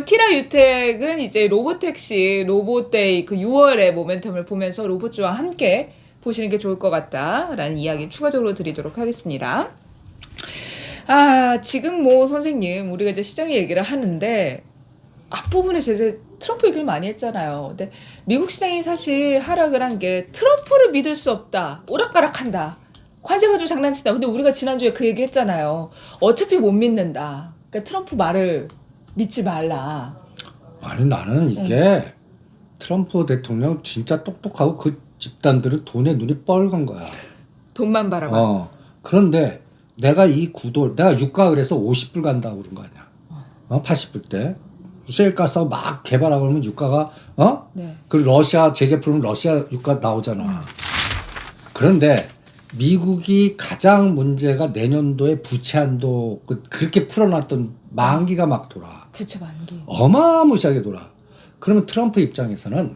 티라 유텍은 이제 로보택시 로봇데이 그 6월의 모멘텀을 보면서 로봇주와 함께 보시는 게 좋을 것 같다라는 이야기 추가적으로 드리도록 하겠습니다. 지금 뭐 선생님 우리가 이제 시장 얘기를 하는데 앞부분에 이제 트럼프 얘기를 많이 했잖아요. 근데 미국 시장이 사실 하락을 한 게 트럼프를 믿을 수 없다. 오락가락한다. 관세 가지고 장난치다. 근데 우리가 지난주에 그 얘기 했잖아요. 어차피 못 믿는다. 그러니까 트럼프 말을 믿지 말라. 아니 나는 이게 트럼프 대통령 진짜 똑똑하고 그 집단들은 돈에 눈이 뻘건 거야. 돈만 바라봐. 그런데 내가 이 구도 내가 유가 그래서 50불 간다고 그런 거 아니야. 80불 때 셰일가스 막 개발하고 그러면 유가가 네. 그 러시아 제재 풀면 러시아 유가 나오잖아. 그런데 미국이 가장 문제가 내년도에 부채 한도 그렇게 풀어놨던 만기가 막 돌아. 부채 만기. 어마무시하게 돌아. 그러면 트럼프 입장에서는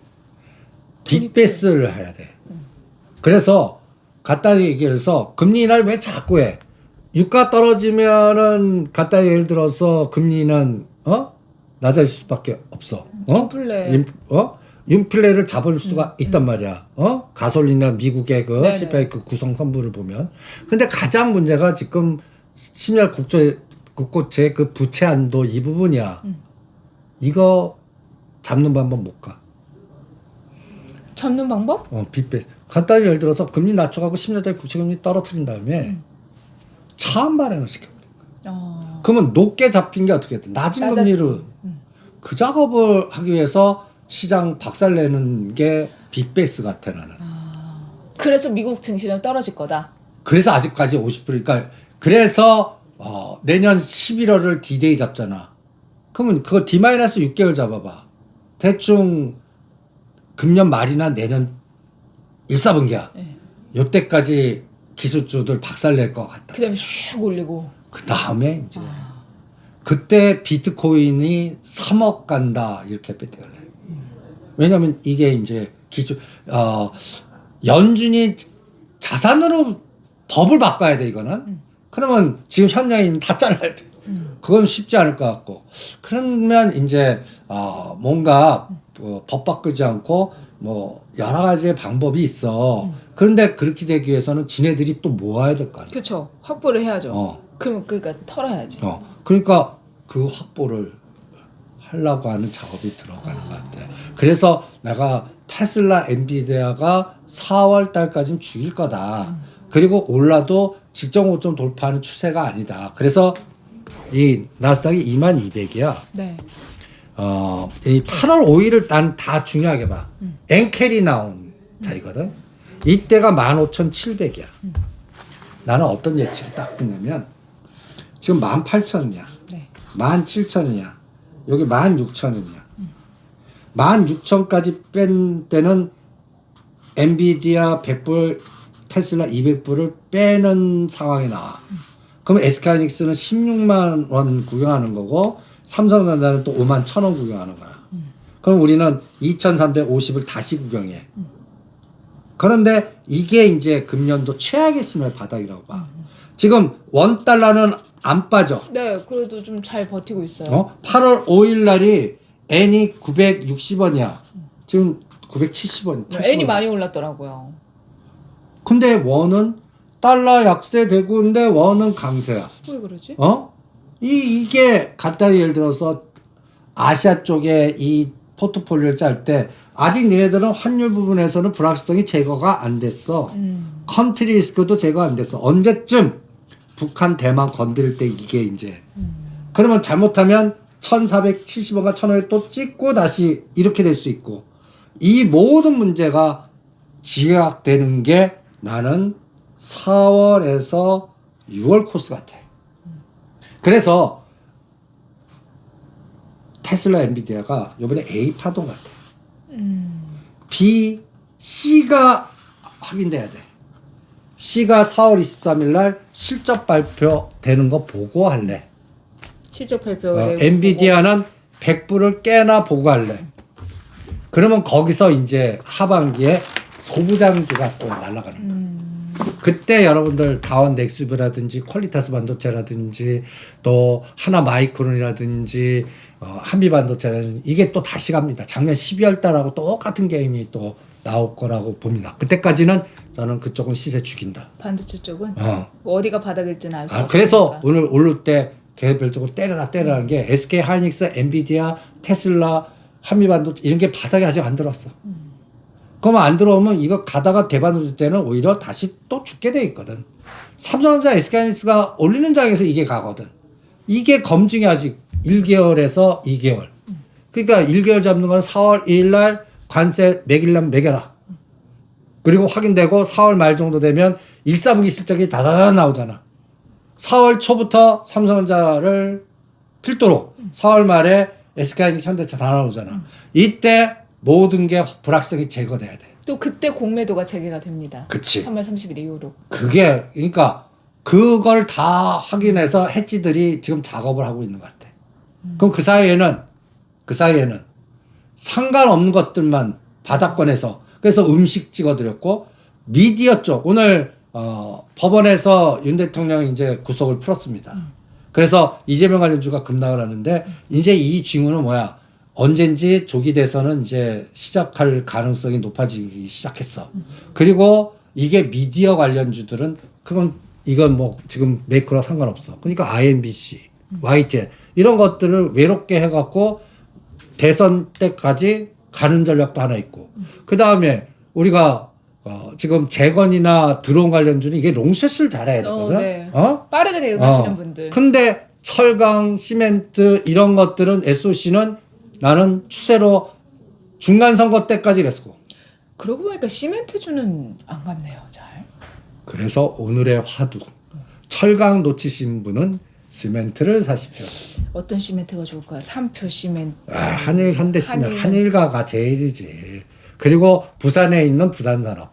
빅베스를 해야 돼. 그래서 갖다 얘기해서 금리 인하를 왜 자꾸 해? 유가 떨어지면은 갖다 예를 들어서 금리는 낮아질 수밖에 없어. 인플레를 잡을 수가 있단 말이야. 가솔린이나 미국의 그 CPI 그 구성 선물을 보면. 근데 가장 문제가 지금 심야 국고채 그 부채 한도 이 부분이야. 이거 잡는 방법 못 가. 잡는 방법? 빚배. 간단히 예를 들어서 금리 낮춰가고 10년짜리 국채금리 떨어뜨린 다음에 차환 발행을 시켜버린 거야. 그러면 높게 잡힌 게 어떻게 돼? 낮은 금리로 그 작업을 하기 위해서 시장 박살내는 게 빅베이스 같아 나는. 그래서 미국 증시는 떨어질 거다. 그래서 아직까지 50%. 그러니까 그래서 내년 11월을 D-Day 잡잖아. 그러면 그거 D-6개월 잡아봐. 대충 금년 말이나 내년 1, 4분기야. 네. 이때까지 기술주들 박살낼 것 같다. 그 다음에 슉 올리고. 그 다음에 이제 그때 비트코인이 3억 간다 이렇게 배팅을 해. 왜냐면 이게 이제 연준이 자산으로 법을 바꿔야 돼 이거는. 그러면 지금 현장인 다 잘라야 돼. 그건 쉽지 않을 것 같고. 그러면 이제 뭔가 법 바꾸지 않고 뭐 여러 가지의 방법이 있어. 그런데 그렇게 되기 위해서는 지네들이 또 모아야 될 거 아니야. 그렇죠. 확보를 해야죠. 그러니까 털어야지. 그러니까 그 확보를 하려고 하는 작업이 들어가는 것 같아. 그래서 내가 테슬라, 엔비디아가 4월 달까지는 죽일 거다. 그리고 올라도 직전 고점 돌파하는 추세가 아니다. 그래서 이 나스닥이 2200이야. 네. 이 8월 5일을 난 다 중요하게 봐. 엔켈이 나온 자리거든. 이때가 15,700이야. 나는 어떤 예측이 딱 뜨냐면 지금 18,000이야. 네. 17,000이야. 여기 16,000원이야. 16,000까지 뺀 때는 엔비디아 100불, 테슬라 200불을 빼는 상황이 나와. 그럼 SK하이닉스는 16만 원 구경하는 거고 삼성전자는 또 5만 1,000원 구경하는 거야. 그럼 우리는 2,350을 다시 구경해. 그런데 이게 이제 금년도 최악의 시나리오 바닥이라고 봐. 지금 원달러는 안 빠져. 네, 그래도 좀 잘 버티고 있어요. 8월 5일 날이 N이 960원이야. 지금 970원. N이 많이 올랐더라고요. 근데 원은 달러 약세되고 있는데 원은 강세야. 왜 그러지? 이게 간단히 예를 들어서 아시아 쪽에 이 포트폴리오를 짤 때 아직 니네들은 환율 부분에서는 불확실성이 제거가 안 됐어. 컨트리 리스크도 제거 안 됐어. 언제쯤 북한, 대만 건드릴 때 이게 이제 그러면 잘못하면 1,470원과 1,000원에 또 찍고 다시 이렇게 될 수 있고 이 모든 문제가 지각되는 게 나는 4월에서 6월 코스 같아. 그래서 테슬라, 엔비디아가 이번에 A 파동 같아. B, C가 확인돼야 돼. C가 4월 23일 날 실적 발표 되는 거 보고 할래. 실적 발표. 엔비디아는 100불을 깨나 보고 할래. 그러면 거기서 이제 하반기에 소부장주가 또 날아가는 거야. 그때 여러분들 다원 넥스비라든지 퀄리타스 반도체라든지 또 하나 마이크론이라든지 한미 반도체라든지 이게 또 다시 갑니다. 작년 12월 달하고 똑같은 게임이 또 나올 거라고 봅니다. 그때까지는 저는 그쪽은 시세 죽인다. 반도체 쪽은 어디가 바닥일지는 알 수 없으니까. 그래서 오늘 오를 때 개별적으로 때려라는 게 SK 하이닉스, 엔비디아, 테슬라, 한미 반도체 이런 게 바닥에 아직 안 들어왔어. 그러면 안 들어오면 이거 가다가 대반을 줄 때는 오히려 다시 또 죽게 돼 있거든. 삼성전자, SK하이닉스가 올리는 장에서 이게 가거든. 이게 검증이 아직 1개월에서 2개월. 그러니까 1개월 잡는 건 4월 2일 날 관세 매길라면 매겨라. 그리고 확인되고 4월 말 정도 되면 1, 4분기 실적이 다다다 나오잖아. 4월 초부터 삼성전자를 필두로 4월 말에 SK하이닉스, 현대차 다 나오잖아. 이때 모든 게 불확실성이 제거돼야 돼. 또 그때 공매도가 재개가 됩니다. 그치. 3월 30일 이후로. 그게 그러니까 그걸 다 확인해서 해지들이 지금 작업을 하고 있는 것 같아. 그럼 그 사이에는 상관없는 것들만 바닥권에서 그래서 음식 찍어드렸고 미디어 쪽 오늘 법원에서 윤 대통령이 이제 구속을 풀었습니다. 그래서 이재명 관련주가 급락을 하는데 이제 이 징후는 뭐야? 언젠지 조기 대선은 이제 시작할 가능성이 높아지기 시작했어. 그리고 이게 미디어 관련주들은 이건 뭐 지금 메이크랑 상관없어. 그러니까 IMBC, YTN 이런 것들을 외롭게 해갖고 대선 때까지 가는 전략도 하나 있고. 그 다음에 우리가 지금 재건이나 드론 관련주는 이게 롱숏을 잘해야 되거든. 네. 빠르게 대응하시는 분들. 근데 철강, 시멘트 이런 것들은 SOC는 나는 추세로 중간 선거 때까지 그랬고. 그러고 보니까 시멘트주는 안 갔네요, 잘. 그래서 오늘의 화두. 철강 놓치신 분은 시멘트를 사십시오. 어떤 시멘트가 좋을까요? 삼표 시멘트. 한일, 현대 시멘트, 한일가가 제일이지. 그리고 부산에 있는 부산산업.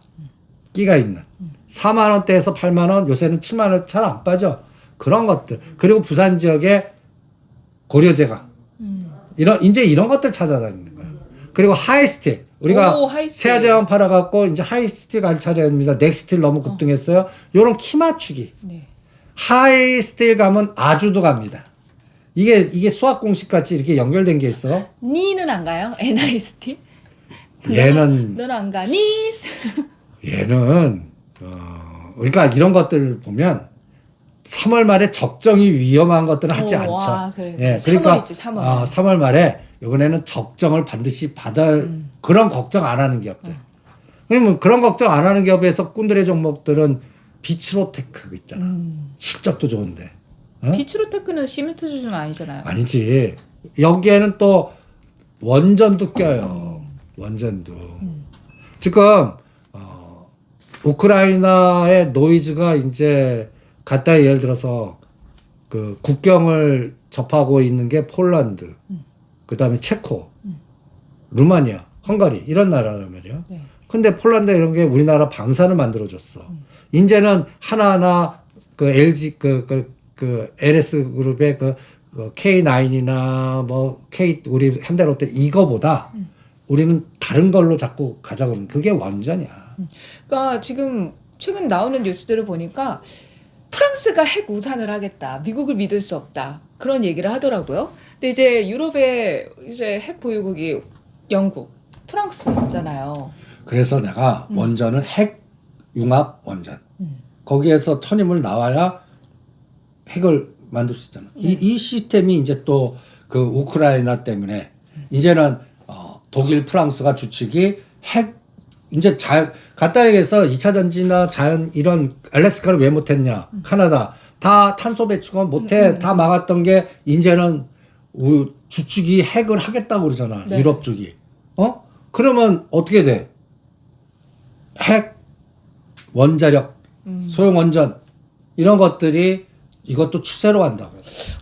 끼가 있는. 4만 원대에서 8만 원, 요새는 7만 원 잘 안 빠져. 그런 것들. 그리고 부산 지역에 고려제강. 이제 이런 것들 찾아다니는 거예요. 그리고 하이스틸. 우리가 세아제왕 팔아갖고 이제 하이스틸 갈 차례입니다. 넥스틸 너무 급등했어요. 요런 키 맞추기. 네. 하이스틸 가면 아주도 갑니다. 이게 수학 공식 같이 이렇게 연결된 게 있어. 니는 안 가요? NIST? 얘는 넌 안 가. 니스. 얘는 그러니까 이런 것들 보면 3월 말에 적정이 위험한 것들은 하지 않죠. 그래. 예, 3월 그러니까 있지, 3월. 3월 말에 이번에는 적정을 반드시 받을 그런 걱정 안 하는 기업들. 왜냐면 그런 걱정 안 하는 기업에서 꾼들의 종목들은 비츠로테크 있잖아. 실적도 좋은데. 비츠로테크는 시멘트 수준 아니잖아요. 아니지. 여기에는 또 원전도 껴요. 원전도. 지금 우크라이나의 노이즈가 이제 갖다 예를 들어서 그 국경을 접하고 있는 게 폴란드, 그 다음에 체코, 루마니아, 헝가리 이런 나라란 말이야. 네. 근데 폴란드 이런 게 우리나라 방사를 만들어줬어. 이제는 하나하나 그 LG 그 LS 그룹의 그 K9이나 뭐 우리 현대롯데 이거보다 우리는 다른 걸로 자꾸 가자 그러는 그게 원전이야. 그러니까 지금 최근 나오는 뉴스들을 보니까 프랑스가 핵 우산을 하겠다. 미국을 믿을 수 없다. 그런 얘기를 하더라고요. 근데 이제 유럽의 이제 핵 보유국이 영국, 프랑스잖아요. 그래서 내가 원전은 핵 융합 원전. 거기에서 터님을 나와야 핵을 만들 수 있잖아. 이 시스템이 이제 또 그 우크라이나 때문에 이제는 독일, 프랑스가 주축이 핵 이제 간단하게 해서 2차 전지나 자연 이런 알래스카를 왜 못했냐. 카나다 다 탄소 배출은 못해. 다 막았던 게 이제는 주축이 핵을 하겠다고 그러잖아. 네. 유럽 쪽이. 그러면 어떻게 돼? 핵, 원자력, 소형 원전 이런 것들이 이것도 추세로 간다고.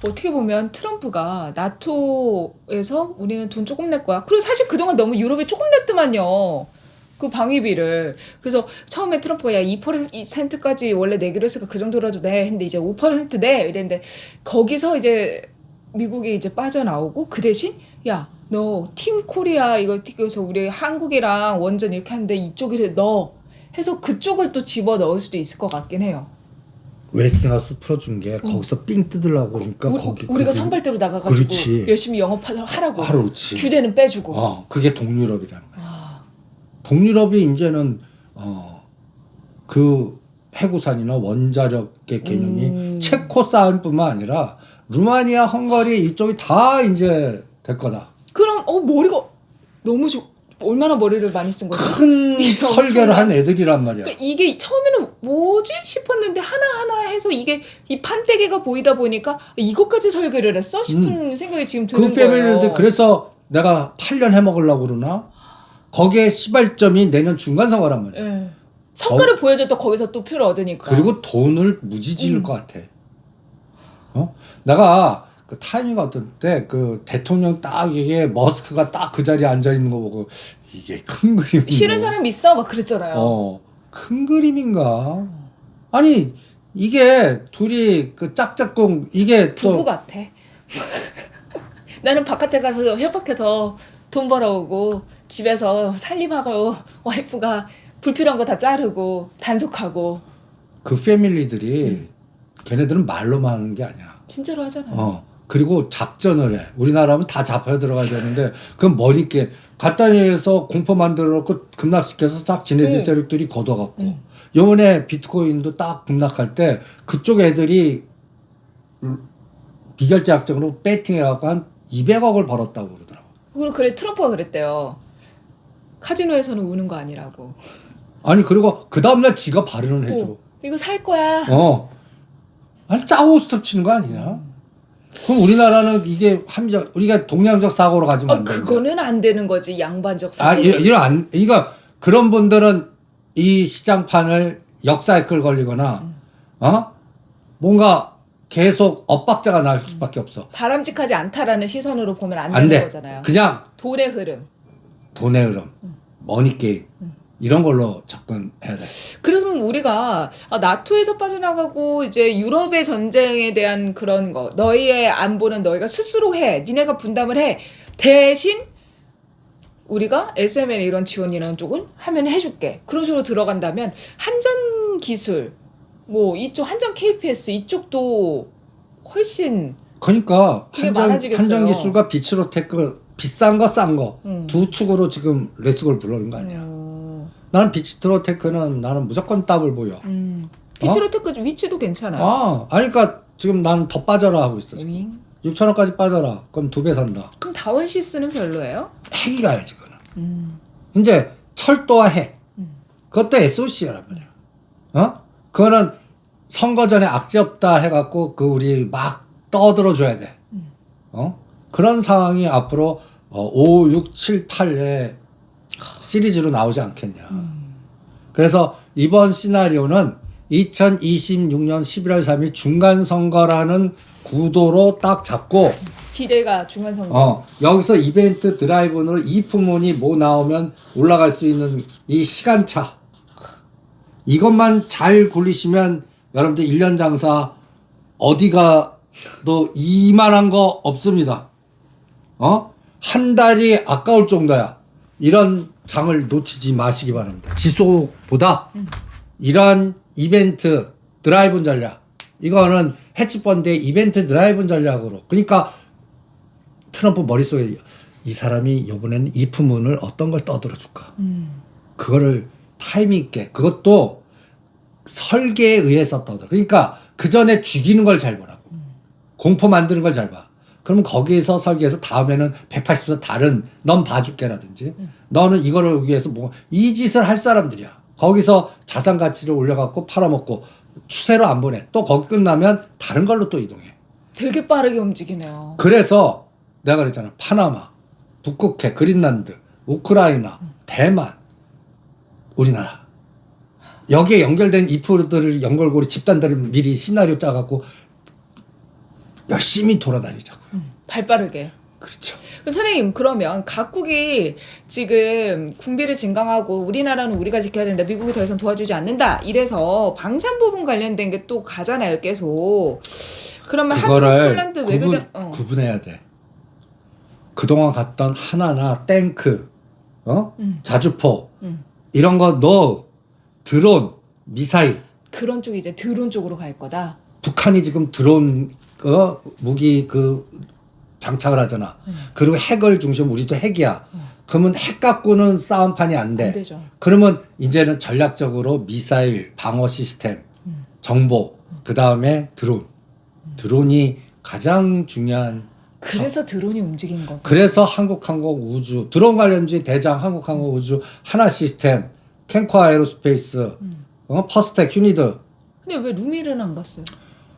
어떻게 보면 트럼프가 나토에서 우리는 돈 조금 낼 거야. 그리고 사실 그동안 너무 유럽에 조금 냈더만요. 그 방위비를. 그래서 처음에 트럼프가 야 2%까지 원래 내기로 했으니까 그 정도라도 내 했는데 이제 5% 내 이랬는데 거기서 이제 미국이 이제 빠져나오고 그 대신 야 너 팀 코리아 이걸 튀겨서 우리 한국이랑 원전 이렇게 하는데 이쪽에 넣어 해서 그쪽을 또 집어 넣을 수도 있을 것 같긴 해요. 웨스팅하우스 풀어준 게 거기서 삥 뜯으려고 그러니까 우리가 선발대로 나가가지고 그렇지. 열심히 영업하라고 그렇지. 규제는 빼주고. 그게 동유럽이라는 거야. 아, 동유럽이 이제는 그 해구산이나 원자력의 개념이 체코 싸움뿐만 아니라 루마니아, 헝가리 이쪽이 다 이제 될 거다. 그럼 머리가 너무 얼마나 머리를 많이 쓴 거지? 큰 설계를 한 애들이란 말이야. 그러니까 이게 처음에는 뭐지 싶었는데 하나하나 해서 이게 이 판때기가 보이다 보니까 이것까지 설계를 했어? 싶은 생각이 지금 드는 그 패밀리들 거예요. 그래서 내가 8년 해먹으려고 그러나 거기에 시발점이 내년 중간선거란 말이야. 예. 성과를 보여줬다 거기서 또 표를 얻으니까. 그리고 돈을 무지 지을 것 같아. 내가 그 타이밍 어떤 때 그 대통령 딱 이게 머스크가 딱 그 자리에 앉아 있는 거 보고 이게 큰 그림. 싫은 사람 있어? 막 그랬잖아요. 큰 그림인가? 아니 이게 둘이 그 짝짝꿍 이게 부부 또 같아. 나는 바깥에 가서 협박해서 돈 벌어오고 집에서 살림하고 와이프가 불필요한 거 다 자르고 단속하고. 그 패밀리들이 걔네들은 말로만 하는 게 아니야. 진짜로 하잖아요. 그리고 작전을 해. 우리나라면 다 잡혀 들어가야 되는데 그건 머니게 갖다니에서 공포 만들어 놓고 급락시켜서 싹 지네들 세력들이 걷어갖고 요번에 비트코인도 딱 급락할 때 그쪽 애들이 비결제 약정으로 배팅해갖고 한 200억을 벌었다고 그러더라고. 그리고 그래 트럼프가 그랬대요. 카지노에서는 우는 거 아니라고. 아니 그리고 그 다음날 지가 발언을 해줘. 이거 살 거야. 아니 짜고 스톱 치는 거 아니냐? 그럼 우리나라는 이게 합리적 우리가 동양적 사고로 가지면 안 돼. 그거는 안 되는 거지. 양반적 사고. 그러니까 그런 분들은 이 시장판을 역사에 끌 걸리거나 뭔가 계속 엇박자가 날 수밖에 없어. 바람직하지 않다라는 시선으로 보면 안 안 되는 돼. 거잖아요. 그냥 돈의 흐름. 돈의 흐름, 머니 게임 이런 걸로 접근해야 돼. 그래서 우리가 나토에서 빠져나가고 이제 유럽의 전쟁에 대한 그런 거, 너희의 안보는 너희가 스스로 해, 니네가 분담을 해. 대신 우리가 SML 이런 지원이라는 쪽은 하면 해줄게. 그런 식으로 들어간다면 한전 기술, 뭐 이쪽 한전 KPS 이쪽도 훨씬 그러니까 그게 많아지겠어요. 한전 기술과 비츠로테크 비싼 거 싼 거 두 축으로 지금 레스골 불러는 거 아니야. 나는 비츠로테크는 나는 무조건 더블 보여. 비츠로테크 위치도 괜찮아요. 그러니까 지금 나는 더 빠져라 하고 있어. 윙. 6천원까지 빠져라. 그럼 2배 산다. 그럼 다원시스는 별로예요? 핵이 가야지 그거는. 이제 철도와 핵. 그것도 SOC란 말이야. 그거는 선거 전에 악재 없다 해갖고 그 우리 막 떠들어 줘야 돼. 그런 상황이 앞으로 5, 6, 7, 8에 시리즈로 나오지 않겠냐. 그래서 이번 시나리오는 2026년 11월 3일 중간선거라는 구도로 딱 잡고 디데이가 중간선거. 여기서 이벤트 드라이브로 이프문이 뭐 나오면 올라갈 수 있는 이 시간차 이것만 잘 굴리시면 여러분들 1년 장사 어디가 또 이만한 거 없습니다. 한 달이 아까울 정도야. 이런 장을 놓치지 마시기 바랍니다. 지소보다 이런 이벤트 드라이브 전략 이거는 해치펀드의 이벤트 드라이브 전략으로 그러니까 트럼프 머릿속에 이 사람이 이번에는 이프문을 어떤 걸 떠들어 줄까 그거를 타이밍 있게 그것도 설계에 의해서 떠들어 그러니까 그 전에 죽이는 걸 잘 보라고 공포 만드는 걸 잘 봐. 그러면 거기에서 설계해서 다음에는 180도 다른 넌 봐줄게라든지 너는 이거를 위해서 뭐 이 짓을 할 사람들이야. 거기서 자산 가치를 올려갖고 팔아먹고 추세로 안 보내. 또 거기 끝나면 다른 걸로 또 이동해. 되게 빠르게 움직이네요. 그래서 내가 그랬잖아. 파나마, 북극해, 그린란드, 우크라이나, 대만, 우리나라. 여기에 연결된 이프들을 연결고리 집단들을 미리 시나리오 짜갖고 열심히 돌아다니자고요. 발 빠르게. 그렇죠. 선생님 그러면 각국이 지금 군비를 증강하고 우리나라는 우리가 지켜야 된다. 미국이 더 이상 도와주지 않는다. 이래서 방산 부분 관련된 게 또 가잖아요. 계속. 그러면 한국, 폴란드 외교장 구분해야 돼. 그동안 갔던 하나나 탱크, 자주포 이런 거 너 드론, 미사일. 그런 쪽이 이제 드론 쪽으로 갈 거다. 북한이 지금 드론 무기 장착을 하잖아. 그리고 핵을 중심 우리도 핵이야. 그러면 핵 갖고는 싸움판이 안 돼. 안 되죠. 그러면 이제는 전략적으로 미사일, 방어 시스템, 정보, 그 다음에 드론. 드론이 가장 중요한. 그래서 드론이 움직인 거. 그래서 한국항공우주, 드론 관련주의 대장 한국항공우주, 하나 시스템, 캔커 에어로스페이스, 퍼스텍, 휴니드. 근데 왜 루밀은 안 갔어요?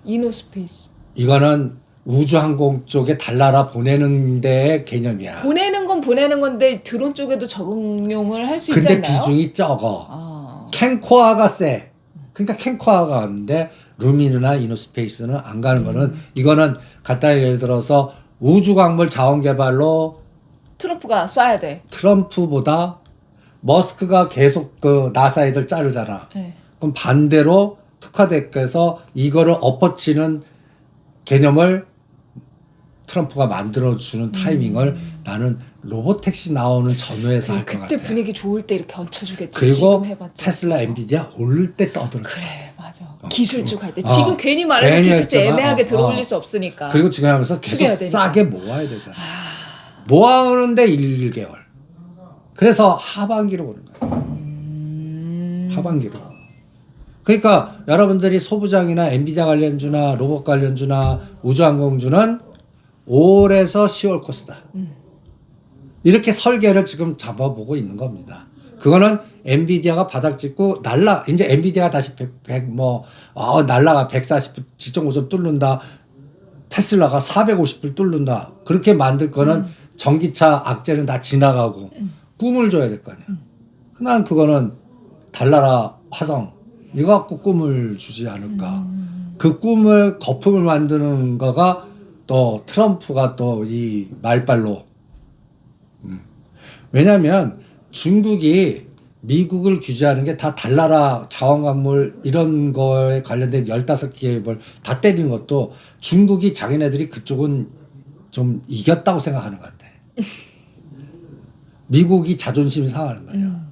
이노스페이스. 이거는 우주항공 쪽에 달나라 보내는 데의 개념이야. 보내는 건 보내는 건데 드론 쪽에도 적용을 할 수 있지 근데 않나요? 비중이 적어. 아. 캔코아가 세. 그러니까 캔코아가 가는데 루미누나 이노스페이스는 안 가는 거는 이거는 간단히 예를 들어서 우주광물 자원 개발로 트럼프가 쏴야 돼. 트럼프보다 머스크가 계속 그 나사 애들 자르잖아. 네. 그럼 반대로 특화대에서 이거를 엎어치는 개념을 트럼프가 만들어주는 타이밍을 나는 로보택시 나오는 전후에서 할 것 같아. 그때 분위기 좋을 때 이렇게 얹혀주겠지. 그리고 지금 해봤자. 테슬라, 그렇죠. 엔비디아 오를 때 떠들어. 그래 맞아. 기술주 할 때. 어. 지금 괜히 말해서 괜히 기술주 했잖아. 애매하게 들어올릴 어. 수 없으니까. 그리고 중요하면서 계속 죽여야 되니까. 싸게 모아야 되잖아. 아. 모아오는데 1개월. 그래서 하반기로 보는 거야. 하반기로. 그러니까 여러분들이 소부장이나 엔비디아 관련주나 로봇 관련주나 우주항공주는 5월에서 10월 코스다. 이렇게 설계를 지금 잡아보고 있는 겁니다. 그거는 엔비디아가 바닥 찍고 이제 엔비디아가 다시 100 날라가 140불 직전 고점 뚫는다. 테슬라가 450불 뚫는다. 그렇게 만들 거는 전기차 악재는 다 지나가고 꿈을 줘야 될 거 아니야. 난 그거는 달나라 화성 이거 갖고 꿈을 주지 않을까. 그 꿈을 거품을 만드는 거가 또 트럼프가 또 이 말발로. 왜냐하면 중국이 미국을 규제하는 게 다 달나라 자원광물 이런 거에 관련된 15개입을 다 때리는 것도 중국이 자기네들이 그쪽은 좀 이겼다고 생각하는 것 같아. 미국이 자존심이 상하는 거야.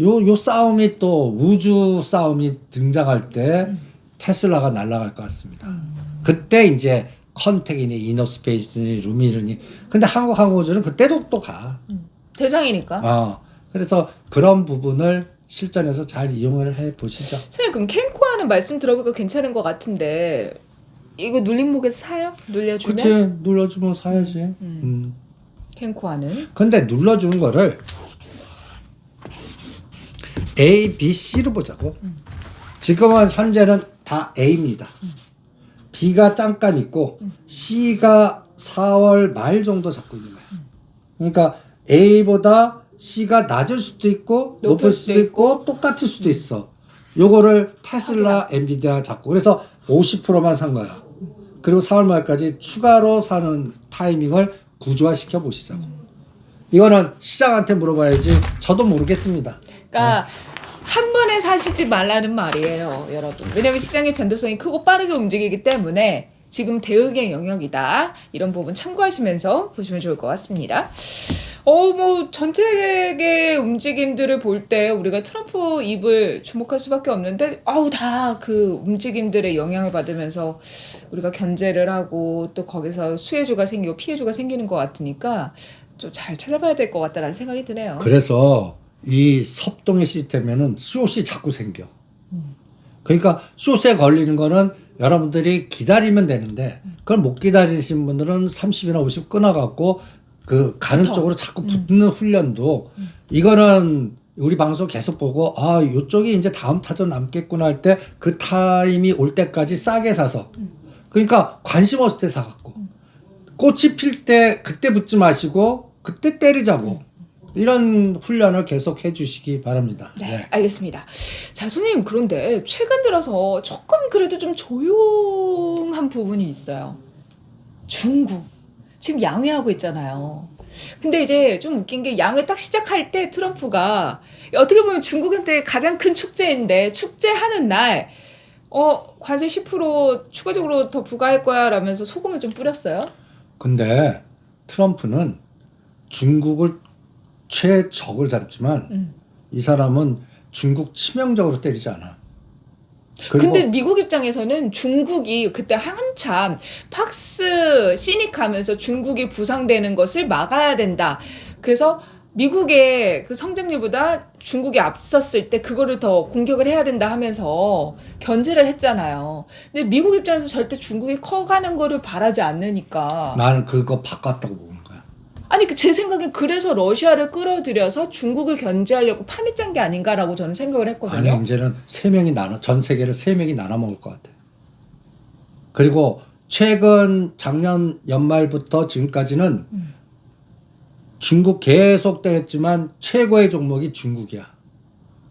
요 싸움이 또 우주 싸움이 등장할 때 테슬라가 날아갈 것 같습니다. 그때 이제 컨택이니 이노스페이스니 루미르니 근데 한국항공우주는 그때도 또 가. 대장이니까. 그래서 그런 부분을 실전에서 잘 이용을 해 보시죠. 선생님 그럼 캔코아는 말씀 들어보니까 괜찮은 것 같은데 이거 눌림목에서 사요? 눌려주면? 그치 눌러주면 사야지. 캔코아는? 근데 눌러주는 거를 A, B, C로 보자고. 지금은 현재는 다 A입니다. B가 잠깐 있고 C가 4월 말 정도 잡고 있는 거예요. 그러니까 A보다 C가 낮을 수도 있고 높을 수도 있고 똑같을 수도 있어. 요거를 테슬라, 엔비디아 잡고 그래서 50%만 산 거야. 그리고 4월 말까지 추가로 사는 타이밍을 구조화시켜 보시자고. 이거는 시장한테 물어봐야지 저도 모르겠습니다. 그러니까 한 번에 사시지 말라는 말이에요, 여러분. 왜냐면 시장의 변동성이 크고 빠르게 움직이기 때문에 지금 대응의 영역이다. 이런 부분 참고하시면서 보시면 좋을 것 같습니다. 뭐 전체의 움직임들을 볼 때 우리가 트럼프 입을 주목할 수밖에 없는데 다 그 움직임들의 영향을 받으면서 우리가 견제를 하고 또 거기서 수혜주가 생기고 피해주가 생기는 것 같으니까 좀 잘 찾아봐야 될 것 같다라는 생각이 드네요. 그래서 이 섭동의 시스템에는 숏이 자꾸 생겨. 그러니까 숏에 걸리는 거는 여러분들이 기다리면 되는데 그걸 못 기다리신 분들은 30이나 50 끊어갖고 그 가는 쪽으로 자꾸 붙는 훈련도 이거는 우리 방송 계속 보고 요쪽이 이제 다음 타점 남겠구나 할 때 그 타임이 올 때까지 싸게 사서 그러니까 관심 없을 때 사갖고 꽃이 필 때 그때 붙지 마시고 그때 때리자고 이런 훈련을 계속 해주시기 바랍니다. 네, 알겠습니다. 자, 선생님 그런데 최근 들어서 조금 그래도 좀 조용한 부분이 있어요. 중국 지금 양회하고 있잖아요. 근데 이제 좀 웃긴 게 양회 딱 시작할 때 트럼프가 어떻게 보면 중국한테 가장 큰 축제인데 축제하는 날 관세 10% 추가적으로 더 부과할 거야 라면서 소금을 좀 뿌렸어요. 근데 트럼프는 중국을 최적을 잡지만 이 사람은 중국 치명적으로 때리지 않아. 그리고 근데 미국 입장에서는 중국이 그때 한참 팍스 시닉하면서 중국이 부상되는 것을 막아야 된다. 그래서 미국의 그 성장률보다 중국이 앞섰을 때 그거를 더 공격을 해야 된다 하면서 견제를 했잖아요. 근데 미국 입장에서 절대 중국이 커가는 거를 바라지 않으니까. 나는 그거 바꿨다고 보는 거야. 아니 제 생각엔 그래서 러시아를 끌어들여서 중국을 견제하려고 판을 짠 게 아닌가라고 저는 생각을 했거든요. 아니 이제는 전 세계를 세 명이 나눠 먹을 것 같아. 그리고 최근 작년 연말부터 지금까지는 중국 계속 때렸지만 최고의 종목이 중국이야.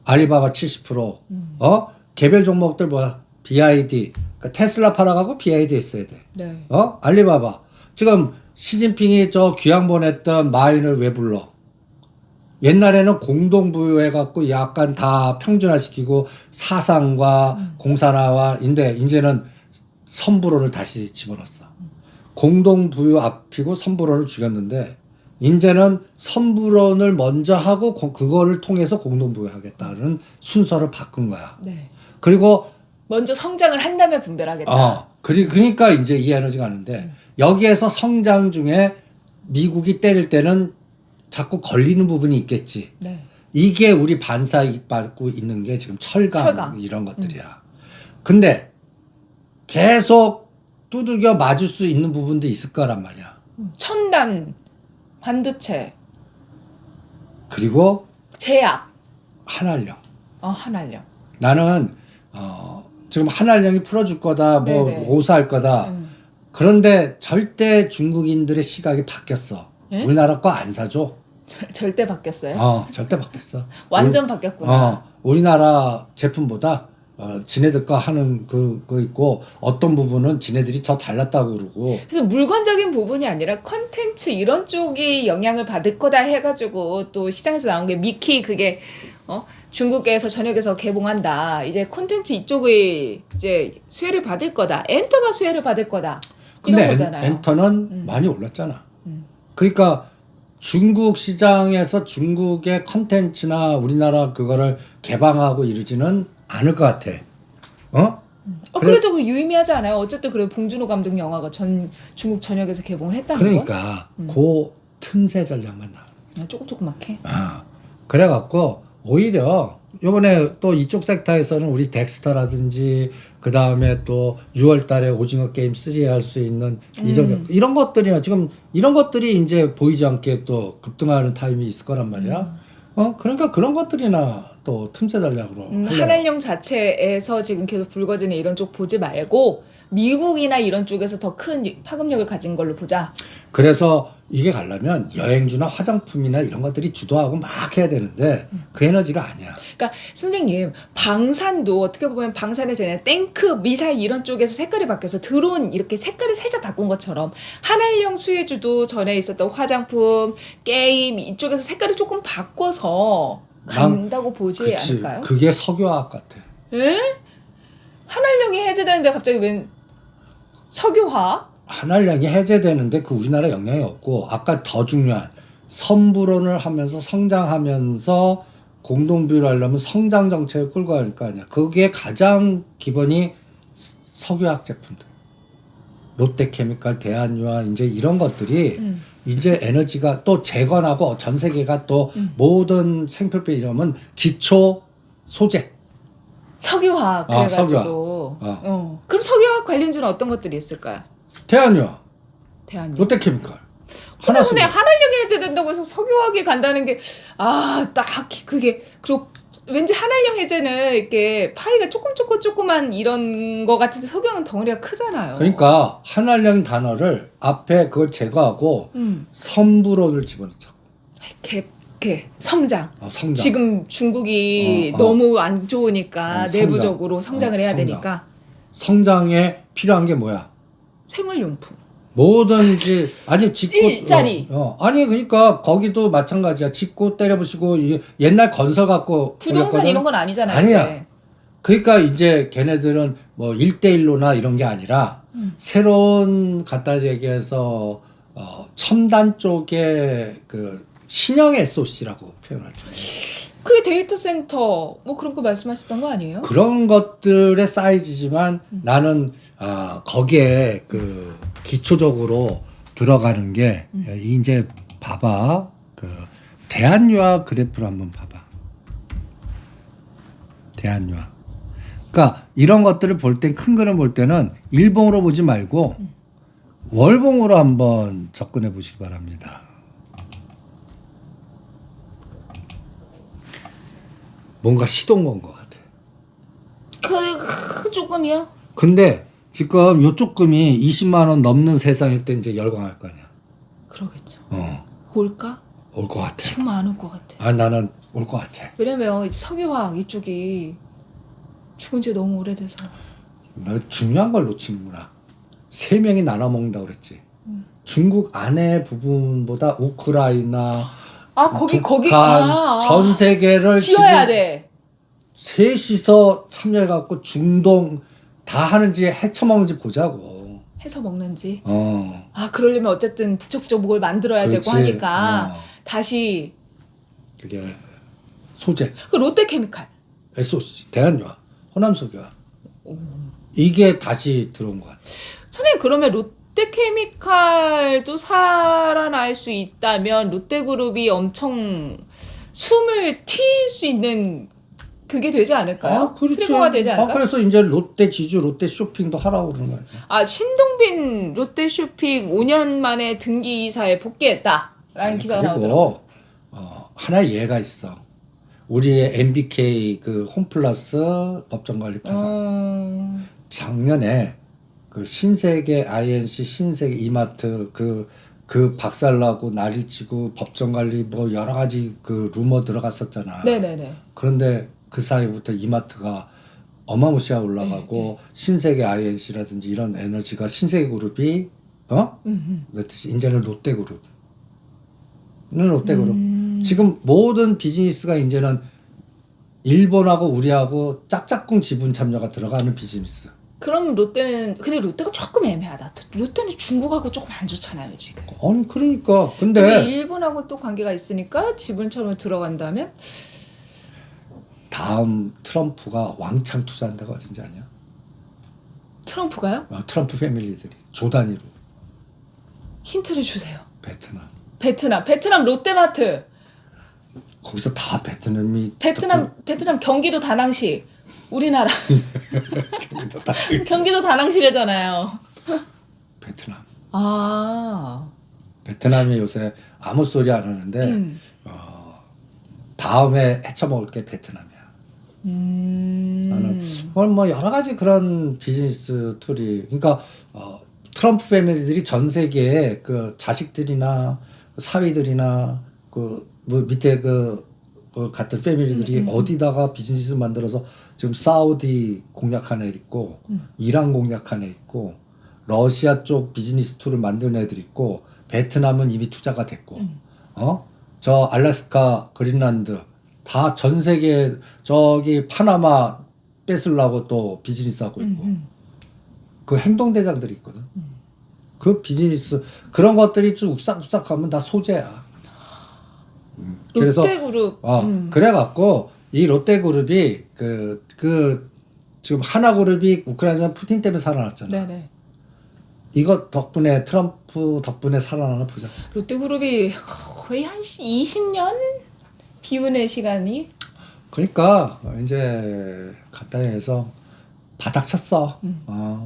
알리바바 70%. 개별 종목들 뭐야? BID. 그러니까 테슬라 팔아가고 BID 했어야 돼. 네. 알리바바. 지금 시진핑이 저 귀양 보냈던 마윈을 왜 불러? 옛날에는 공동부유해갖고 약간 다 평준화시키고 사상과 공산화와 이제는 선불원을 다시 집어넣었어. 공동부유 앞이고 선불원을 죽였는데 이제는 선불원을 먼저 하고 그거를 통해서 공동부유 하겠다는 순서를 바꾼 거야. 네. 그리고 먼저 성장을 한 다음에 분별하겠다. 그러니까 이제 이 에너지가 가는데 여기에서 성장 중에 미국이 때릴 때는 자꾸 걸리는 부분이 있겠지. 네. 이게 우리 반사이익 받고 있는 게 지금 철강. 이런 것들이야. 근데 계속 두들겨 맞을 수 있는 부분도 있을 거란 말이야. 첨단 반도체, 그리고 제약, 한알령. 한알령. 나는 지금 한알령이 풀어줄 거다, 뭐 네네. 오사할 거다. 그런데 절대 중국인들의 시각이 바뀌었어. 예? 우리나라 거 안 사줘. 절대 바뀌었어요? 절대 바뀌었어. 완전 바뀌었구나. 우리나라 제품보다 지네들 거 하는 그거 있고 어떤 부분은 지네들이 더 잘났다고 그러고. 그래서 물건적인 부분이 아니라 컨텐츠 이런 쪽이 영향을 받을 거다 해가지고 또 시장에서 나온 게 미키 그게 중국에서 전역에서 개봉한다. 이제 콘텐츠 이쪽의 이제 수혜를 받을 거다. 엔터가 수혜를 받을 거다. 이런 근데 거잖아요. 엔터는 많이 올랐잖아. 그러니까 중국 시장에서 중국의 컨텐츠나 우리나라 그거를 개방하고 이러지는 않을 것 같아. 그래도 그 유의미하지 않아요? 어쨌든 그래 봉준호 감독 영화가 중국 전역에서 개봉을 했다는 거. 그러니까 그 틈새 전략만 나와. 조그맣게. 그래갖고 오히려 요번에 또 이쪽 섹터에서는 우리 덱스터라든지 그 다음에 또 6월달에 오징어 게임 3 할 수 있는 이런 것들이나 지금 이런 것들이 이제 보이지 않게 또 급등하는 타임이 있을 거란 말이야. 그러니까 그런 것들이나 또 틈새 전략으로. 한알령 자체에서 지금 계속 불거지는 이런 쪽 보지 말고 미국이나 이런 쪽에서 더 큰 파급력을 가진 걸로 보자. 그래서 이게 가려면 여행주나 화장품이나 이런 것들이 주도하고 막 해야 되는데 그 에너지가 아니야. 그러니까 선생님 방산도 어떻게 보면 방산에서 그냥 탱크, 미사일 이런 쪽에서 색깔이 바뀌어서 드론 이렇게 색깔을 살짝 바꾼 것처럼 한알령 수혜주도 전에 있었던 화장품, 게임 이쪽에서 색깔을 조금 바꿔서 간다고 보지 않을까요? 그게 석유화학 같아. 에? 한알령이 해제되는데 갑자기 웬 석유화? 한알령이 해제되는데 그 우리나라 영향이 없고 아까 더 중요한 선불원을 하면서 성장하면서 공동부유를 하려면 성장 정책을 끌고 갈 거 아니야. 그게 가장 기본이 석유화학 제품들. 롯데케미칼, 대한유화 이제 이런 것들이 이제 에너지가 또 재건하고 전 세계가 또 모든 생필품 이러면 기초 소재. 석유화학 그래가지고. 그럼 석유화학 관련주는 어떤 것들이 있을까요? 대한유화, 대한유. 롯데케미칼. 근데 한알령이 해제된다고 해서 석유화학이 간다는 게 딱히 그게 그리고 왠지 한알령 해제는 이렇게 파이가 조그만 이런 거 같은데 석유화학은 덩어리가 크잖아요. 그러니까 한알령 단어를 앞에 그걸 제거하고 선불원을 집어넣자. 성장. 성장. 지금 중국이 너무 안 좋으니까 내부적으로 성장을 해야 성장. 되니까. 성장에 필요한 게 뭐야? 생활용품. 뭐든지 아니 짓고 일자리. 아니 그러니까 거기도 마찬가지야. 짓고 때려부시고 옛날 건설 갖고 부동산 올렸거든. 이런 건 아니잖아요. 아니야. 이제. 그러니까 이제 걔네들은 뭐 1대1로나 이런 게 아니라 새로운 갖다 얘기해서 첨단 쪽에 그 신형 SOC라고 표현할 때. 그게 데이터 센터 뭐 그런 거 말씀하셨던 거 아니에요? 그런 것들의 사이즈지만 나는 거기에 그 기초적으로 들어가는 게 이제 봐봐 그 대한유화 그래프를 한번 봐봐. 대한유화. 그러니까 이런 것들을 볼 땐 큰 그림 볼 때는 일봉으로 보지 말고 월봉으로 한번 접근해 보시기 바랍니다. 뭔가 시동 건 것 같아. 그 조금이요? 근데 지금 요쪽 금이 20만 원 넘는 세상일 때 이제 열광할 거 아니야. 그러겠죠. 어, 올까? 올 것 같아. 지금 안 올 것 같아. 아, 나는 올 것 같아. 왜냐면 이제 석유화학 이쪽이 죽은 지 너무 오래돼서. 너 중요한 걸 놓치는구나. 세 명이 나눠 먹는다 그랬지. 중국 안에 부분보다 우크라이나, 거기 북한, 전 세계를 지어야 지금 돼. 셋이서 참여해갖고 중동 다 하는지 헤쳐먹는지 보자고. 해서 먹는지. 어, 그러려면 어쨌든 북적북적 뭘 만들어야 되고 그렇지. 하니까 어, 다시 그게 소재, 그 롯데케미칼. SOC, 대한유화, 호남석유화 이게 다시 들어온 것 같아. 선생님 그러면 롯데케미칼도 살아날 수 있다면 롯데그룹이 엄청 숨을 튑 수 있는 그게 되지 않을까요? 그렇지. 트리거가 되지 않을까? 그래서 이제 롯데 지주, 롯데 쇼핑도 하라고 그러는 거야. 신동빈 롯데쇼핑 5년 만에 등기 이사에 복귀했다라는 기사가 나오더라고요. 그리고 하나의 예가 있어. 우리의 MBK 그 홈플러스 법정관리파산 작년에 그 신세계 INC, 신세계 이마트 그 박살나고 난리치고 법정관리 뭐 여러 가지 그 루머 들어갔었잖아. 네네네. 그런데 그 사이부터 이마트가 어마무시하게 올라가고 신세계 INC라든지 이런 에너지가 신세계 그룹이 그랬듯이 이제는 롯데그룹. 지금 모든 비즈니스가 이제는 일본하고 우리하고 짝짝꿍 지분 참여가 들어가는 비즈니스. 그럼 롯데는 근데 롯데가 조금 애매하다. 롯데는 중국하고 조금 안 좋잖아요 지금. 아니 그러니까 근데 근데 일본하고 또 관계가 있으니까 지분처럼 들어간다면 다음 트럼프가 왕창 투자한 데가 어딘지 아냐? 트럼프가요? 트럼프 패밀리들이 조 단위로. 힌트를 주세요. 베트남 롯데마트. 거기서 다 베트남이 베트남 경기도 다낭시. 우리나라 경기도 다낭시래잖아요. 베트남. 베트남이 요새 아무 소리 안 하는데 다음에 헤쳐먹을 게 베트남이야. 나는 뭐 여러 가지 그런 비즈니스 툴이 그러니까 트럼프 패밀리들이 전 세계에 그 자식들이나 사위들이나 그 뭐 밑에 그 같은 패밀리들이 어디다가 비즈니스 만들어서 지금 사우디 공략한 애 있고 이란 공략한 애 있고 러시아 쪽 비즈니스 툴을 만든 애들 있고 베트남은 이미 투자가 됐고 저 알래스카 그린란드 다 전 세계 저기 파나마 뺏으려고 또 비즈니스 하고 있고 그 행동대장들이 있거든. 그 비즈니스 그런 것들이 쭉 욱싹욱싹하면 다 소재야. 그래서 롯데그룹. 그래갖고 이 롯데그룹이 그 지금 하나그룹이 우크라이나 푸틴 때문에 살아났잖아. 네네. 이거 덕분에 트럼프 덕분에 살아나나 보자. 롯데그룹이 거의 한 20년 비운의 시간이. 그러니까 이제 간단히 해서 바닥 쳤어.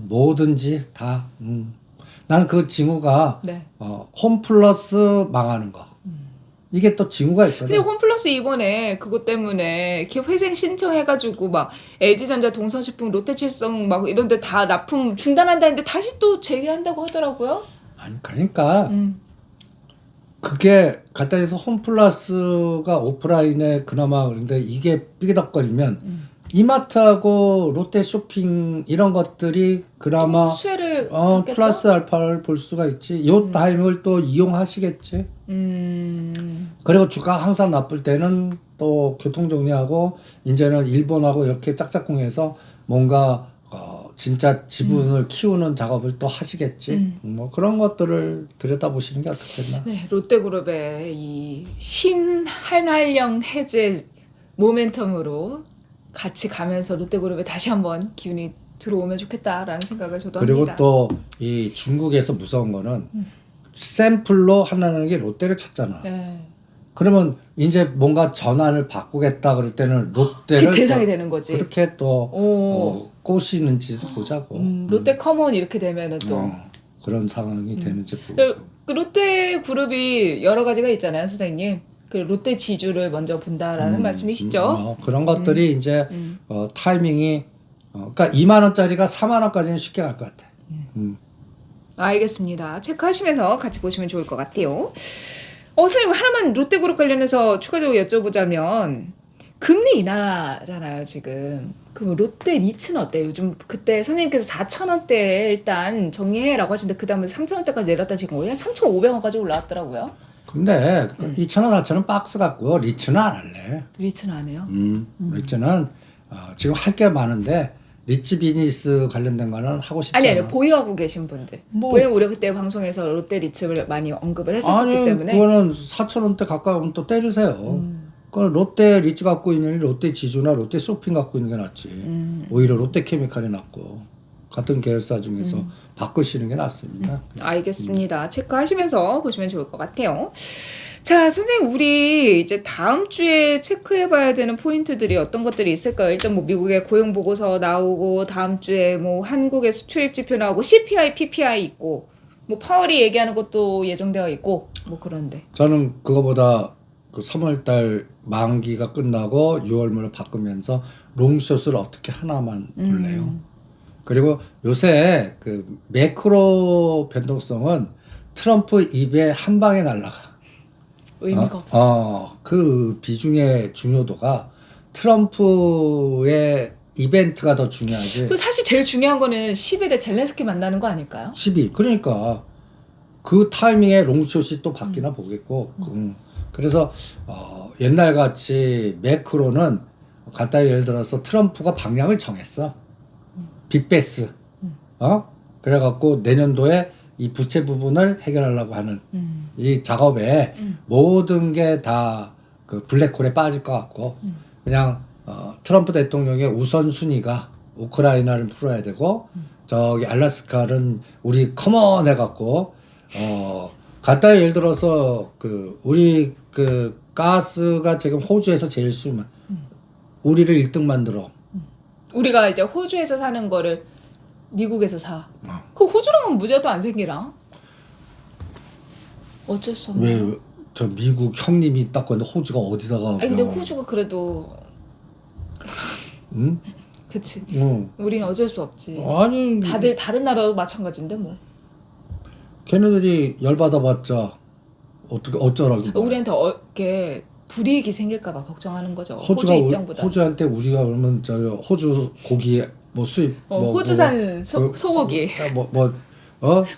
뭐든지 다. 난 그 징후가 네. 홈플러스 망하는 거. 이게 또 징후가 있거든. 근데 홈플러스 이번에 그것 때문에 기업 회생 신청해가지고 막 LG전자, 동서식품, 롯데칠성 막 이런데 다 납품 중단한다는데 다시 또 재개한다고 하더라고요. 아니 그러니까 그게 간단히 해서 홈플러스가 오프라인에 그나마 그런데 이게 삐그덕거리면 이마트하고 롯데 쇼핑 이런 것들이 그나마 수혜를 받겠죠? 플러스 알파를 볼 수가 있지. 요 타임을 또 이용하시겠지. 그리고 주가 항상 나쁠 때는 또 교통 정리하고 이제는 일본하고 이렇게 짝짝꿍해서 뭔가 진짜 지분을 키우는 작업을 또 하시겠지. 뭐 그런 것들을 들여다보시는 게 어떻겠나. 네, 롯데그룹의 이 신한한령 해제 모멘텀으로 같이 가면서 롯데그룹에 다시 한번 기운이 들어오면 좋겠다라는 생각을 저도 그리고 합니다. 또 이 중국에서 무서운 거는 샘플로 하나는 게 롯데를 찾잖아. 네. 그러면 이제 뭔가 전환을 바꾸겠다 그럴 때는 그 롯데를 대상이 또 되는 거지. 그렇게 또 오. 꼬시는지도 보자고. 롯데 커먼 이렇게 되면은 또 그런 상황이 되는지 보고. 그 롯데 그룹이 여러 가지가 있잖아요, 선생님. 그 롯데 지주를 먼저 본다라는 말씀이시죠? 그런 것들이 이제 음. 타이밍이 그러니까 2만 원짜리가 4만 원까지는 쉽게 갈 것 같아. 알겠습니다. 체크하시면서 같이 보시면 좋을 것 같아요. 선생님 하나만 롯데그룹 관련해서 추가적으로 여쭤보자면 금리 인하잖아요 지금. 그럼 롯데 리츠는 어때요? 요즘 그때 선생님께서 4,000원대에 일단 정리해라고 하시는데 그 다음에 3,000원대까지 내렸다 지금 거의 한 3,500원까지 올라왔더라고요. 근데 2,000원, 4,000원 박스 갖고 리츠는 안 할래. 리츠는 안 해요? 리츠는 지금 할 게 많은데 리츠 비즈니스 관련된 거는 하고 싶지 아니 않아. 보유하고 계신 분들. 뭐. 왜냐면 우리가 그때 방송에서 롯데 리츠를 많이 언급을 했었기 아니 때문에. 그거는 4,000원대 가까우면 또 때리세요. 그 롯데 리츠 갖고 있는 롯데 지주나 롯데 쇼핑 갖고 있는 게 낫지. 오히려 롯데 케미칼이 낫고 같은 계열사 중에서 바꾸시는 게 낫습니다. 알겠습니다. 체크하시면서 보시면 좋을 것 같아요. 자, 선생님, 우리 이제 다음 주에 체크해봐야 되는 포인트들이 어떤 것들이 있을까요? 일단 뭐 미국의 고용 보고서 나오고 다음 주에 뭐 한국의 수출입 지표 나오고 CPI, PPI 있고 뭐 파월이 얘기하는 것도 예정되어 있고 뭐 그런데. 저는 그거보다 그 3월달 만기가 끝나고 6월물을 바꾸면서 롱숏을 어떻게 하나만 볼래요. 그리고 요새 그 매크로 변동성은 트럼프 입에 한 방에 날라가. 의미가 없어. 그 비중의 중요도가 트럼프의 이벤트가 더 중요하지. 그 사실 제일 중요한 거는 10일에 젤렌스키 만나는 거 아닐까요? 10일. 그러니까 그 타이밍에 롱숏이 또 바뀌나 보겠고. 그래서 옛날 같이 매크로는 간단히 예를 들어서 트럼프가 방향을 정했어. 빅베스. 그래갖고 내년도에 이 부채 부분을 해결하려고 하는 이 작업에 모든 게 다 그 블랙홀에 빠질 것 같고 그냥 트럼프 대통령의 우선순위가 우크라이나를 풀어야 되고 저기 알래스카는 우리 커먼 해갖고 간단히 예를 들어서 그 우리 그 가스가 지금 호주에서 제일 수만 우리를 1등 만들어. 우리가 이제 호주에서 사는 거를 미국에서 사. 그 호주랑은 무제도 안 생기나? 어쩔 수 없네. 왜 저 미국 형님이 딱 건데 호주가 어디다가? 아니 근데 호주가 그래도 응? 그치. 응. 우리는 어쩔 수 없지. 아니 다들 다른 나라도 마찬가지인데 뭐. 걔네들이 열받아봤자 어떻게 어쩌라고? 우리한테 이렇게 불이익이 생길까봐 걱정하는 거죠. 호주가 호주 입장보다. 호주한테 우리가 그러면 저 호주 고기 뭐 수입 호주산 소고기. 우리한테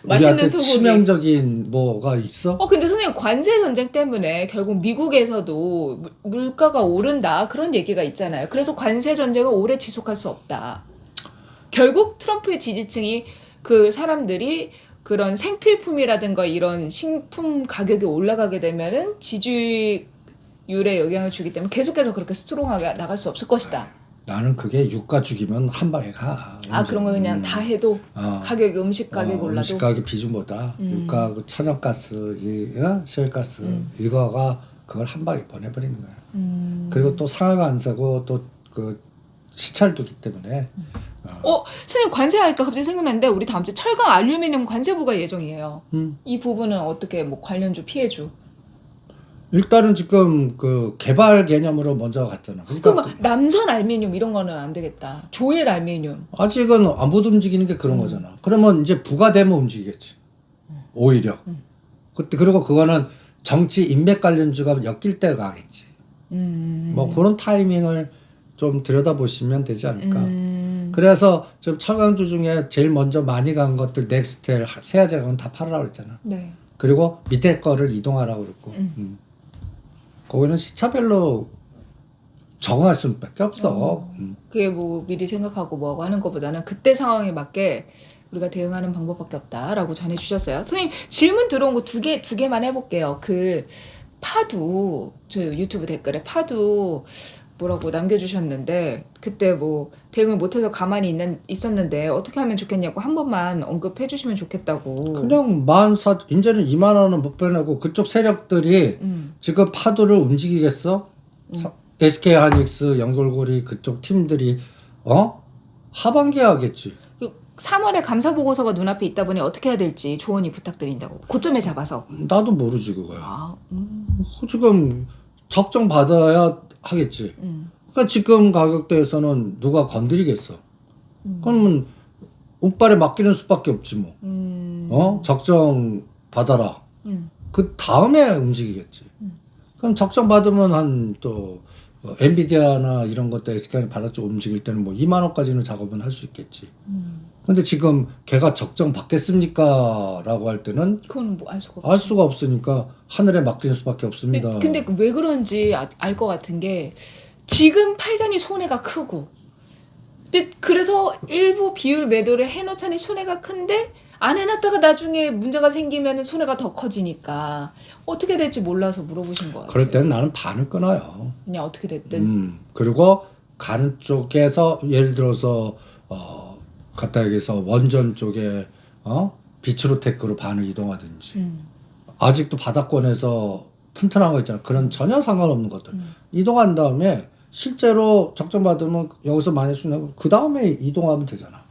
맛있는 소고기. 치명적인 뭐가 있어? 근데 선생님 관세 전쟁 때문에 결국 미국에서도 물가가 오른다 그런 얘기가 있잖아요. 그래서 관세 전쟁을 오래 지속할 수 없다. 결국 트럼프의 지지층이 그 사람들이 그런 생필품이라든가 이런 식품 가격이 올라가게 되면은 지지율에 영향을 주기 때문에 계속해서 그렇게 스트롱하게 나갈 수 없을 것이다. 나는 그게 유가 죽이면 한 방에 가. 그런 거 그냥 다 해도 가격이 음식 가격이 올라도 음식 가격 비중보다 유가 그 천연가스, 시열가스 이거가 그걸 한 방에 보내버리는 거야. 그리고 또 상하가 안 사고 또 그 시찰도기 때문에. 선생님 관세하니까 갑자기 생각났는데 우리 다음 주에 철강 알루미늄 관세 부과 예정이에요. 이 부분은 어떻게 뭐 관련주 피해주? 일단은 지금 그 개발 개념으로 먼저 갔잖아. 그럼 남선 알루미늄 이런 거는 안 되겠다. 조일 알루미늄. 아직은 못 움직이는 게 그런 거잖아. 그러면 이제 부가되면 움직이겠지. 오히려. 그때 그리고 그거는 정치 인맥 관련주가 엮일 때 가겠지. 뭐 그런 타이밍을 좀 들여다보시면 되지 않을까. 그래서 지금 차광주 중에 제일 먼저 많이 간 것들 넥스텔, 세아제강은 다 팔으라고 그랬잖아. 네. 그리고 밑에 거를 이동하라고 그랬고. 거기는 시차별로 적응할 수밖에 없어. 그게 뭐 미리 생각하고 뭐 하는 것보다는 그때 상황에 맞게 우리가 대응하는 방법밖에 없다라고 전해주셨어요. 선생님 질문 들어온 거 두 개만 해볼게요. 그 파두 저 유튜브 댓글에 파두 뭐라고 남겨주셨는데 그때 뭐 대응을 못해서 가만히 있었는데 어떻게 하면 좋겠냐고 한 번만 언급해 주시면 좋겠다고. 그냥 이제는 2만 원은 못 빼내고 그쪽 세력들이 지금 파도를 움직이겠어? SK 하이닉스, 연결고리 그쪽 팀들이 하반기에 하겠지. 3월에 감사 보고서가 눈앞에 있다 보니 어떻게 해야 될지 조언이 부탁드린다고. 고점에 잡아서. 나도 모르지 그거야. 아, 지금 적정 받아야 하겠지. 그러니까 지금 가격대에서는 누가 건드리겠어. 그러면 운빨에 맡기는 수밖에 없지 뭐. 적정 받아라. 그 다음에 움직이겠지. 그럼 적정 받으면 한 또 엔비디아나 이런 것들 SK는 바닥쪽 움직일 때는 뭐 2만 원까지는 작업은 할 수 있겠지. 근데 지금 걔가 적정 받겠습니까라고 할 때는 그건 뭐 알 수가 없어. 알 수가 없으니까 하늘에 맡기는 수밖에 없습니다. 근데 왜 그런지 알 것 같은 게 지금 팔자니 손해가 크고 근데 그래서 일부 비율 매도를 해놓자니 손해가 큰데 안 해놨다가 나중에 문제가 생기면 손해가 더 커지니까 어떻게 될지 몰라서 물어보신 것 같아요. 그럴 때는 나는 반을 끊어요. 그냥 어떻게 됐든. 그리고 가는 쪽에서 예를 들어서 갖다 얘기해서 원전 쪽에 비츠로테크로 반을 이동하든지 아직도 바닥권에서 튼튼한 거 있잖아. 그런 전혀 상관없는 것들 이동한 다음에 실제로 적정 받으면 여기서 많이 수익나고 그 다음에 이동하면 되잖아.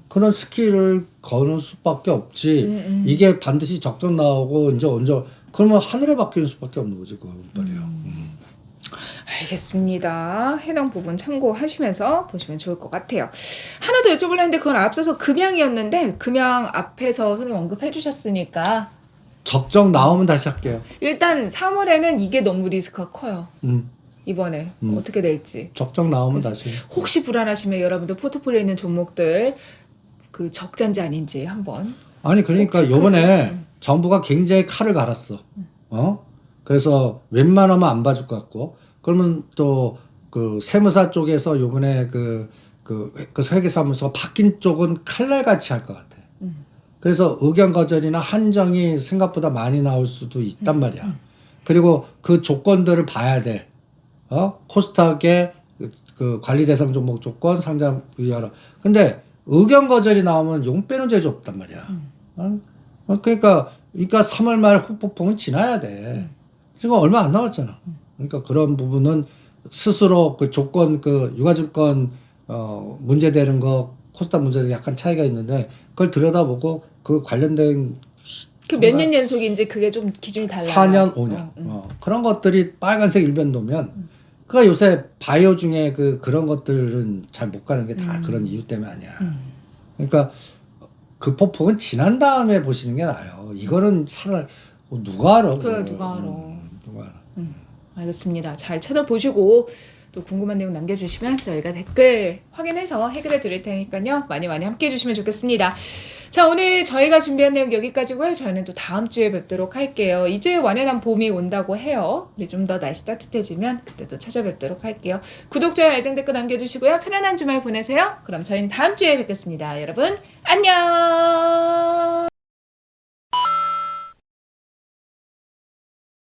그런 스킬을 거는 수밖에 없지. 이게 반드시 적정 나오고 이제 언제 그러면 하늘에 맡기는 수밖에 없는 거지 그 운빨이야. 알겠습니다. 해당 부분 참고하시면서 보시면 좋을 것 같아요. 하나 더 여쭤보려 했는데 그건 앞서서 금양이었는데 금양 앞에서 선생님 언급해 주셨으니까 적정 나오면 다시 할게요. 일단 3월에는 이게 너무 리스크가 커요. 이번에 어떻게 될지. 적정 나오면 다시. 혹시 불안하시면 여러분들 포트폴리오에 있는 종목들 그 적자인지 아닌지 한번. 아니 그러니까 요번에 정부가 굉장히 칼을 갈았어. 그래서 웬만하면 안 봐줄 것 같고 그러면 또 그 세무사 쪽에서 요번에 그 회계사무소가 바뀐 쪽은 칼날같이 할 것 같아. 그래서 의견 거절이나 한정이 생각보다 많이 나올 수도 있단 말이야. 그리고 그 조건들을 봐야 돼. 코스닥의 그 관리 대상 종목 조건 상장 위하라. 근데 의견 거절이 나오면 용 빼는 재주 없단 말이야. 그러니까 3월 말 후폭풍은 지나야 돼. 지금 얼마 안 남았잖아. 그러니까 그런 부분은 스스로 그 조건 그 유가증권 문제되는 거 코스닥 문제되는 약간 차이가 있는데 그걸 들여다보고 그 관련된 그 몇 년 연속이 이제 그게 좀 기준이 달라요. 4년, 5년 그런 것들이 빨간색 일변도면 그 요새 바이오 중에 그런 것들은 잘 못 가는 게 다 그런 이유 때문에 아니야. 그러니까 그 폭풍은 지난 다음에 보시는 게 나아요. 이거는 차라리 누가 알아? 그래 누가 알아. 누가 알아? 알겠습니다. 잘 찾아보시고 또 궁금한 내용 남겨주시면 저희가 댓글 확인해서 해결해 드릴 테니까요. 많이 함께 해주시면 좋겠습니다. 자, 오늘 저희가 준비한 내용 여기까지고요. 저희는 또 다음 주에 뵙도록 할게요. 이제 완연한 봄이 온다고 해요. 우리 좀 더 날씨 따뜻해지면 그때 또 찾아뵙도록 할게요. 구독, 좋아요, 애정 댓글 남겨주시고요. 편안한 주말 보내세요. 그럼 저희는 다음 주에 뵙겠습니다. 여러분 안녕.